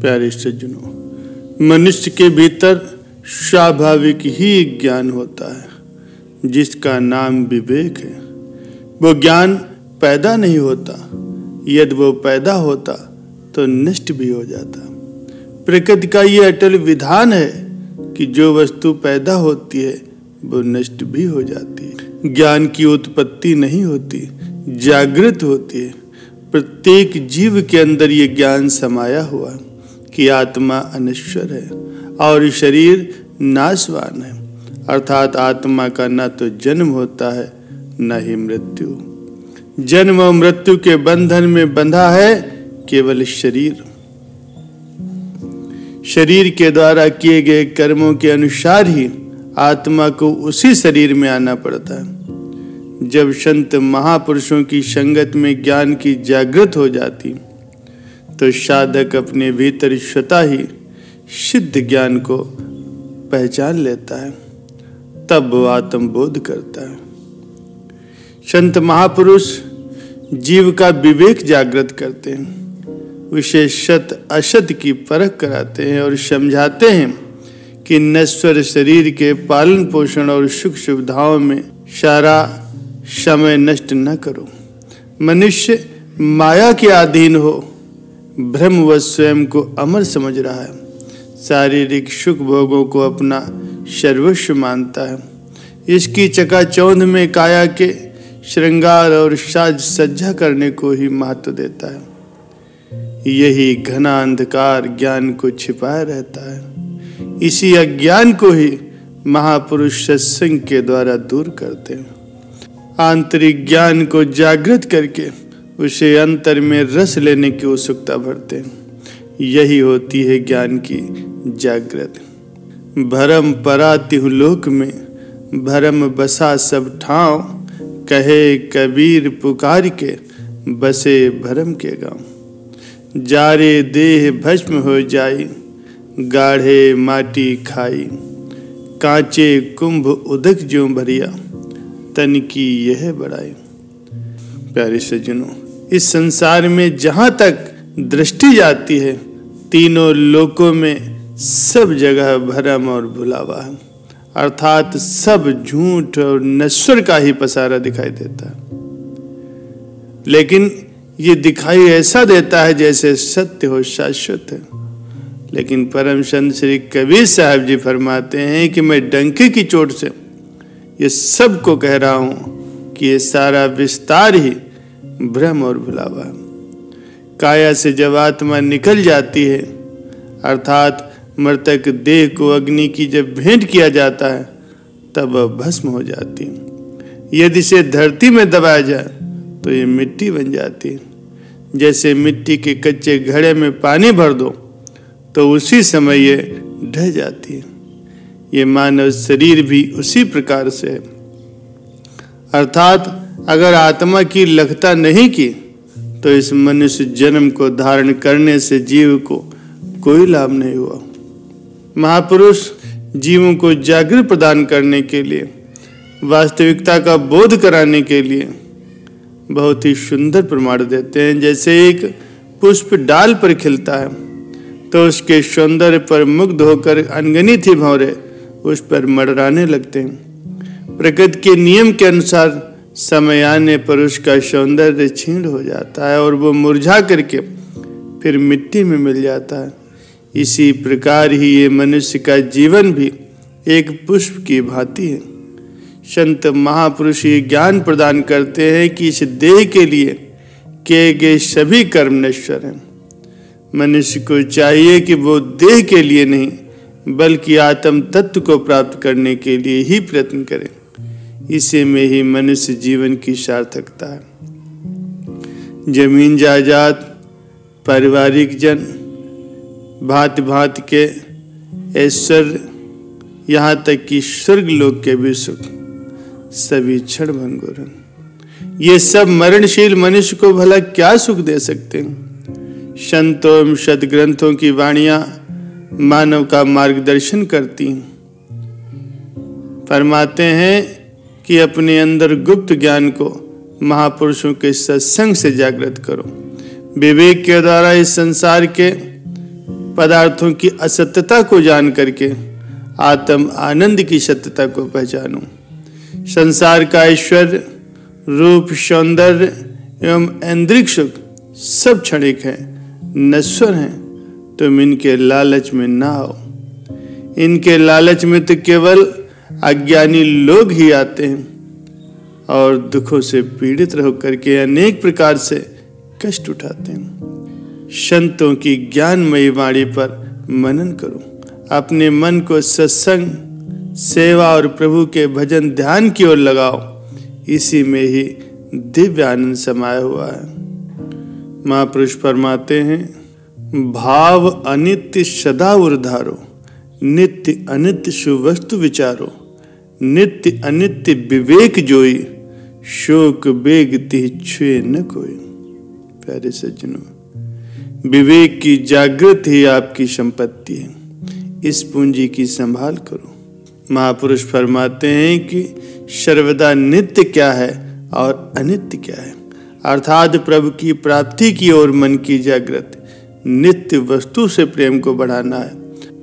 प्यारे सज्जनों, मनुष्य के भीतर स्वाभाविक ही एक ज्ञान होता है जिसका नाम विवेक है। वो ज्ञान पैदा नहीं होता, यदि वो पैदा होता तो नष्ट भी हो जाता। प्रकृति का ये अटल विधान है कि जो वस्तु पैदा होती है वो नष्ट भी हो जाती है। ज्ञान की उत्पत्ति नहीं होती, जागृत होती है। प्रत्येक जीव के अंदर ये ज्ञान समाया हुआ है कि आत्मा अनश्वर है और शरीर नाशवान है, अर्थात आत्मा का न तो जन्म होता है न ही मृत्यु। जन्म और मृत्यु के बंधन में बंधा है केवल शरीर। शरीर के द्वारा किए गए कर्मों के अनुसार ही आत्मा को उसी शरीर में आना पड़ता है। जब संत महापुरुषों की संगत में ज्ञान की जागृत हो जाती तो साधक अपने भीतर स्वतः ही सिद्ध ज्ञान को पहचान लेता है, तब वो आत्मबोध करता है। संत महापुरुष जीव का विवेक जागृत करते हैं, उसे सत असत की परख कराते हैं और समझाते हैं कि नश्वर शरीर के पालन पोषण और सुख सुविधाओं में सारा समय नष्ट न करो। मनुष्य माया के अधीन हो, भ्रम व स्वयं को अमर समझ रहा है, शारीरिक सुख भोगों को अपना सर्वस्व मानता है। इसकी चकाचौंध में काया के श्रृंगार और साज सज्जा करने को ही महत्व देता है। यही घना अंधकार ज्ञान को छिपाए रहता है। इसी अज्ञान को ही महापुरुष सत्संग के द्वारा दूर करते हैं। आंतरिक ज्ञान को जागृत करके उसे अंतर में रस लेने की उत्सुकता भरते हैं। यही होती है ज्ञान की जागृत। भरम परा तिहुलोक में भरम बसा सब ठाव, कहे कबीर पुकार के बसे भरम के गांव। जारे देह भस्म हो जाई, गाढ़े माटी खाई, कांचे कुंभ उदक जो भरिया, तन की यह बड़ाई। प्यारे सज्जनों, इस संसार में जहाँ तक दृष्टि जाती है, तीनों लोकों में सब जगह भरम और भुलावा है, अर्थात सब झूठ और नश्वर का ही पसारा दिखाई देता है। लेकिन ये दिखाई ऐसा देता है जैसे सत्य हो, शाश्वत है। लेकिन परम संत श्री कबीर साहब जी फरमाते हैं कि मैं डंके की चोट से ये सब को कह रहा हूं कि ये सारा विस्तार ही भ्रम और भुलावा है। काया से जब आत्मा निकल जाती है, अर्थात मृतक देह को अग्नि की जब भेंट किया जाता है, तब वह भस्म हो जाती है। यदि इसे धरती में दबाया जाए तो ये मिट्टी बन जाती है। जैसे मिट्टी के कच्चे घड़े में पानी भर दो तो उसी समय ये ढह जाती है। ये मानव शरीर भी उसी प्रकार से है। अर्थात अगर आत्मा की लखता नहीं की तो इस मनुष्य जन्म को धारण करने से जीव को कोई लाभ नहीं हुआ। महापुरुष जीवों को जागृत प्रदान करने के लिए, वास्तविकता का बोध कराने के लिए बहुत ही सुंदर प्रमाण देते हैं। जैसे एक पुष्प डाल पर खिलता है तो उसके सौंदर्य पर मुग्ध होकर अनगिनत ही भंवरे उस पर मंडराने लगते हैं। प्रकृति के नियम के अनुसार समय आने पर उसका सौंदर्य क्षीण हो जाता है और वो मुरझा करके फिर मिट्टी में मिल जाता है। इसी प्रकार ही ये मनुष्य का जीवन भी एक पुष्प की भांति है। संत महापुरुष ये ज्ञान प्रदान करते हैं कि इस देह के लिए किए गए सभी कर्म नश्वर हैं। मनुष्य को चाहिए कि वो देह के लिए नहीं बल्कि आत्म तत्व को प्राप्त करने के लिए ही प्रयत्न करे। इसी में ही मनुष्य जीवन की सार्थकता है। जमीन जायदाद, पारिवारिक जन, भांति भांति के ऐश्वर्य, यहाँ तक कि स्वर्ग लोक के भी सुख सभी क्षण भंगुर हैं। ये सब मरणशील मनुष्य को भला क्या सुख दे सकते हैं। संतों एवं सद्ग्रंथों की वाणियां मानव का मार्गदर्शन करती हैं। फरमाते हैं कि अपने अंदर गुप्त ज्ञान को महापुरुषों के सत्संग से जागृत करो। विवेक के द्वारा इस संसार के पदार्थों की असत्यता को जान करके आत्म आनंद की सत्यता को पहचानो। संसार का ऐश्वर्य, रूप, सौंदर्य एवं ऐन्द्रिक सुख सब क्षणिक है, नश्वर हैं। तुम इनके लालच में ना आओ। इनके लालच में तो केवल अज्ञानी लोग ही आते हैं और दुखों से पीड़ित रह करके अनेक प्रकार से कष्ट उठाते हैं। संतों की ज्ञानमयी वाणी पर मनन करो। अपने मन को सत्संग, सेवा और प्रभु के भजन ध्यान की ओर लगाओ। इसी में ही दिव्य आनंद समाया हुआ है। महापुरुष फरमाते हैं, भाव अनित्य सदा उर्धारो, नित्य अनित्य सुवस्तु विचारो, नित्य अनित्य विवेक जोई, शोक बेग तिह छुए न कोई। प्यारे सज्जनों, विवेक की जागृत ही आपकी संपत्ति है। इस पूंजी की संभाल करो। महापुरुष फरमाते हैं कि सर्वदा नित्य क्या है और अनित्य क्या है, अर्थात प्रभु की प्राप्ति की ओर मन की जागृत, नित्य वस्तु से प्रेम को बढ़ाना है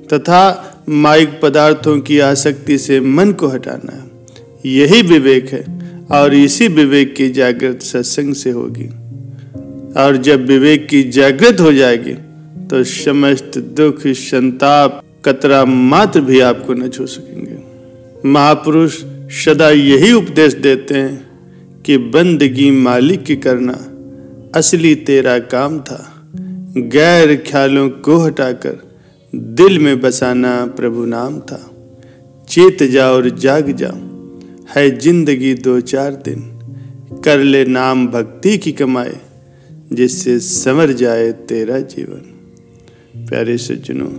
तथा माइक पदार्थों की आसक्ति से मन को हटाना है। यही विवेक है और इसी विवेक की जागृत सत्संग से होगी। और जब विवेक की जागृत हो जाएगी तो समस्त दुख, संताप, कतरा मात्र भी आपको न छू सकेंगे। महापुरुष सदा यही उपदेश देते हैं कि बंदगी मालिक की करना असली तेरा काम था। गैर ख्यालों को हटाकर दिल में बसाना प्रभु नाम था। चेत जाओ और जाग जाओ, है जिंदगी 2-4 दिन, कर ले नाम भक्ति की कमाए, जिससे संवर जाए तेरा जीवन। प्यारे सज्जनों,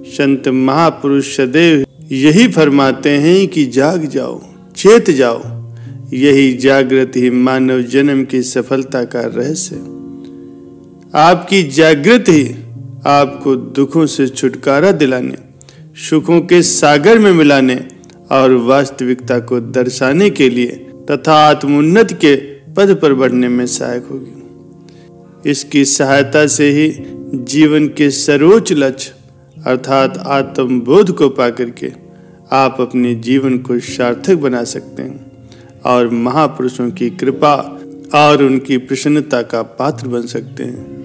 संत महापुरुष सदैव यही फरमाते हैं कि जाग जाओ, चेत जाओ। यही जागृत ही मानव जन्म की सफलता का रहस्य। आपकी जागृत ही आपको दुखों से छुटकारा दिलाने, सुखों के सागर में मिलाने और वास्तविकता को दर्शाने के लिए तथा आत्मोन्नति के पद पर बढ़ने में सहायक होगी। इसकी सहायता से ही जीवन के सर्वोच्च लक्ष्य अर्थात आत्मबोध को पाकर के आप अपने जीवन को सार्थक बना सकते हैं और महापुरुषों की कृपा और उनकी प्रसन्नता का पात्र बन सकते हैं।